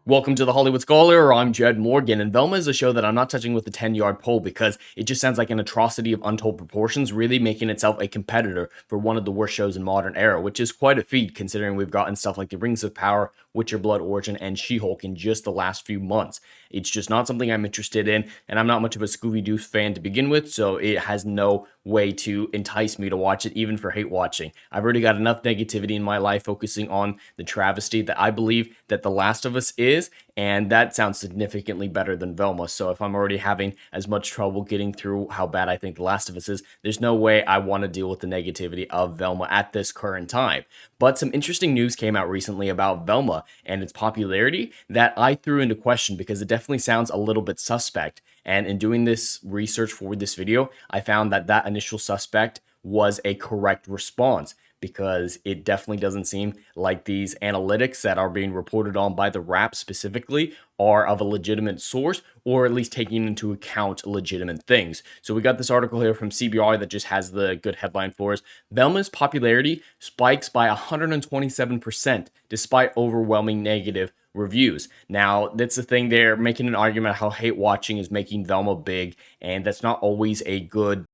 Welcome to the Hollywood Scholar. I'm Jed Morgan, and Velma is a show that I'm not touching with the 10-yard pole because it just sounds like an atrocity of untold proportions, really making itself a competitor for one of the worst shows in modern era, which is quite a feat considering we've gotten stuff like The Rings of Power, Witcher Blood Origin, and She-Hulk in just the last few months. It's just not something I'm interested in, and I'm not much of a Scooby-Doo fan to begin with, so it has no way to entice me to watch it, even for hate watching. I've already got enough negativity in my life focusing on the travesty that I believe that The Last of Us is, and that sounds significantly better than Velma. So if I'm already having as much trouble getting through how bad I think The Last of Us is, there's no way I want to deal with the negativity of Velma at this current time. But some interesting news came out recently about Velma and its popularity that I threw into question because it definitely sounds a little bit suspect. And in doing this research for this video, I found that that initial suspect was a correct response, because it definitely doesn't seem like these analytics that are being reported on by TheWrap specifically are of a legitimate source, or at least taking into account legitimate things. So we got this article here from CBR that just has the good headline for us. Velma's popularity spikes by 127% despite overwhelming negative reviews. Now, that's the thing, they're making an argument how hate watching is making Velma big, and that's not always a good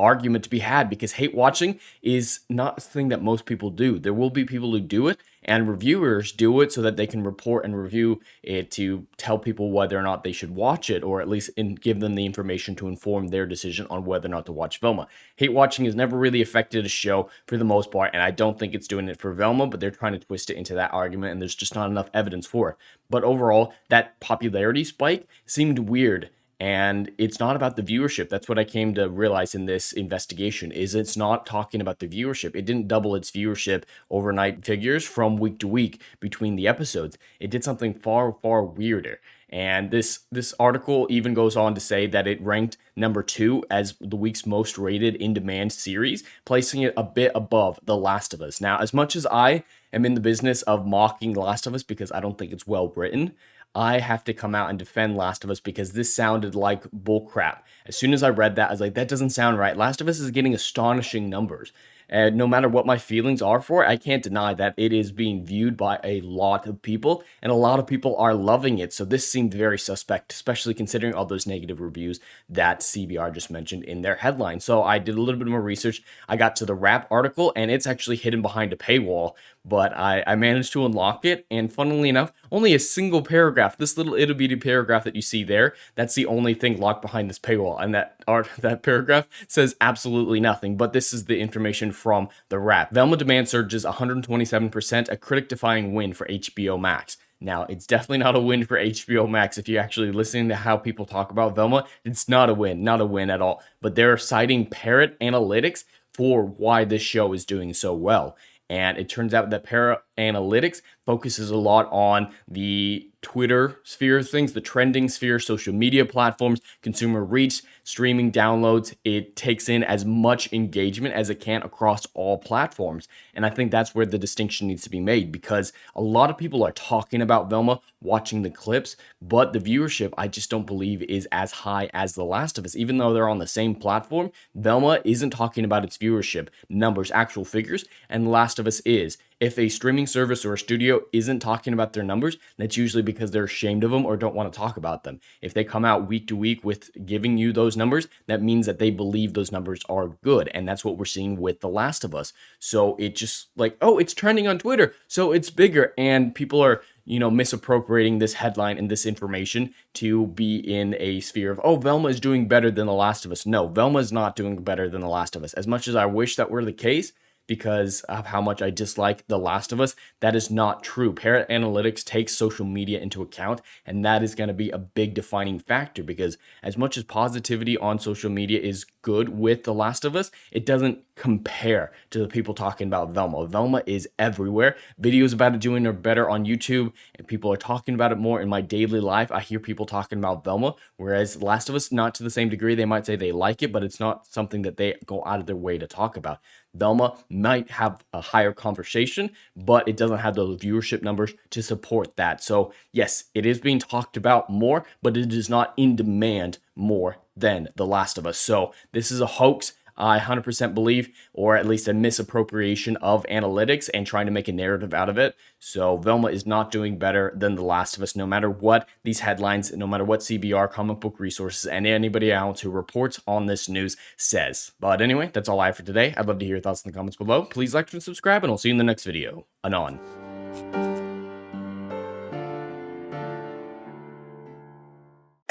argument to be had, because hate watching is not a thing that most people do. There will be people who do it, and reviewers do it so that they can report and review it to tell people whether or not they should watch it, or at least give them the information to inform their decision on whether or not to watch Velma. Hate watching has never really affected a show for the most part, and I don't think it's doing it for Velma, but they're trying to twist it into that argument, and there's just not enough evidence for it. But overall, that popularity spike seemed weird. And it's not about the viewership. That's what I came to realize in this investigation, is it's not talking about the viewership. It didn't double its viewership overnight figures from week to week between the episodes. It did something far, far weirder. And this article even goes on to say that it ranked number 2 as the week's most rated in-demand series, placing it a bit above The Last of Us. Now, as much as I am in the business of mocking The Last of Us because I don't think it's well written, I have to come out and defend Last of Us because this sounded like bullcrap. As soon as I read that, I was like, that doesn't sound right. Last of Us is getting astonishing numbers. And no matter what my feelings are for it, I can't deny that it is being viewed by a lot of people, and a lot of people are loving it. So this seemed very suspect, especially considering all those negative reviews that CBR just mentioned in their headline. So I did a little bit more research. I got to the TheWrap article, and it's actually hidden behind a paywall, but I managed to unlock it. And funnily enough, only a single paragraph, this little itty bitty paragraph that you see there, that's the only thing locked behind this paywall. And that paragraph says absolutely nothing, but this is the information from TheWrap. Velma demand surges 127%, a critic-defying win for HBO Max. Now, it's definitely not a win for HBO Max. If you're actually listening to how people talk about Velma, it's not a win at all. But they're citing Parrot Analytics for why this show is doing so well. And it turns out that Parrot Analytics focuses a lot on the Twitter sphere of things, the trending sphere, social media platforms, consumer reach, streaming downloads. It takes in as much engagement as it can across all platforms. And I think that's where the distinction needs to be made, because a lot of people are talking about Velma, watching the clips, but the viewership, I just don't believe, is as high as The Last of Us. Even though they're on the same platform, Velma isn't talking about its viewership numbers, actual figures, and The Last of Us is. If a streaming service or a studio isn't talking about their numbers, that's usually because they're ashamed of them or don't want to talk about them. If they come out week to week with giving you those numbers, that means that they believe those numbers are good. And that's what we're seeing with The Last of Us. So it just like, oh, it's trending on Twitter, so it's bigger. And people are, misappropriating this headline and this information to be in a sphere of, oh, Velma is doing better than The Last of Us. No, Velma is not doing better than The Last of Us. As much as I wish that were the case, because of how much I dislike The Last of Us, that is not true. Parrot Analytics takes social media into account, and that is going to be a big defining factor, because as much as positivity on social media is good with The Last of Us, it doesn't compare to the people talking about Velma. Velma is everywhere. Videos about it doing are better on YouTube, and people are talking about it more in my daily life. I hear people talking about Velma, whereas The Last of Us, not to the same degree. They might say they like it, but it's not something that they go out of their way to talk about. Velma might have a higher conversation, but it doesn't have those viewership numbers to support that. So yes, it is being talked about more, but it is not in demand more than The Last of Us. So this is a hoax. I 100% believe, or at least a misappropriation of analytics and trying to make a narrative out of it. So Velma is not doing better than The Last of Us, no matter what these headlines, no matter what CBR, comic book resources, and anybody else who reports on this news says. But anyway, that's all I have for today. I'd love to hear your thoughts in the comments below. Please like and subscribe, and I'll see you in the next video. Anon.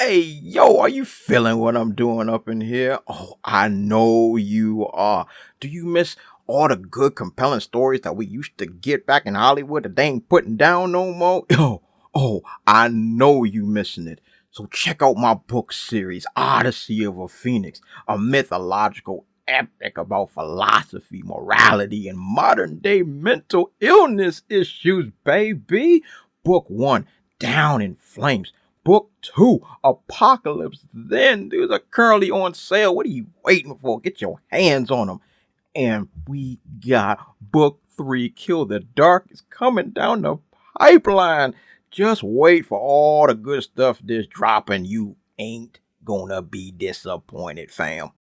Hey, yo, are you feeling what I'm doing up in here? Oh, I know you are. Do you miss all the good, compelling stories that we used to get back in Hollywood that they ain't putting down no more? I know you missing it. So check out my book series, Odyssey of a Phoenix, a mythological epic about philosophy, morality, and modern day mental illness issues, baby. Book 1, Down in Flames. Book 2, Apocalypse Then. These are currently on sale. What are you waiting for? Get your hands on them. And we got Book 3, Kill the Dark, is coming down the pipeline. Just wait for all the good stuff that's dropping. You ain't gonna be disappointed, fam.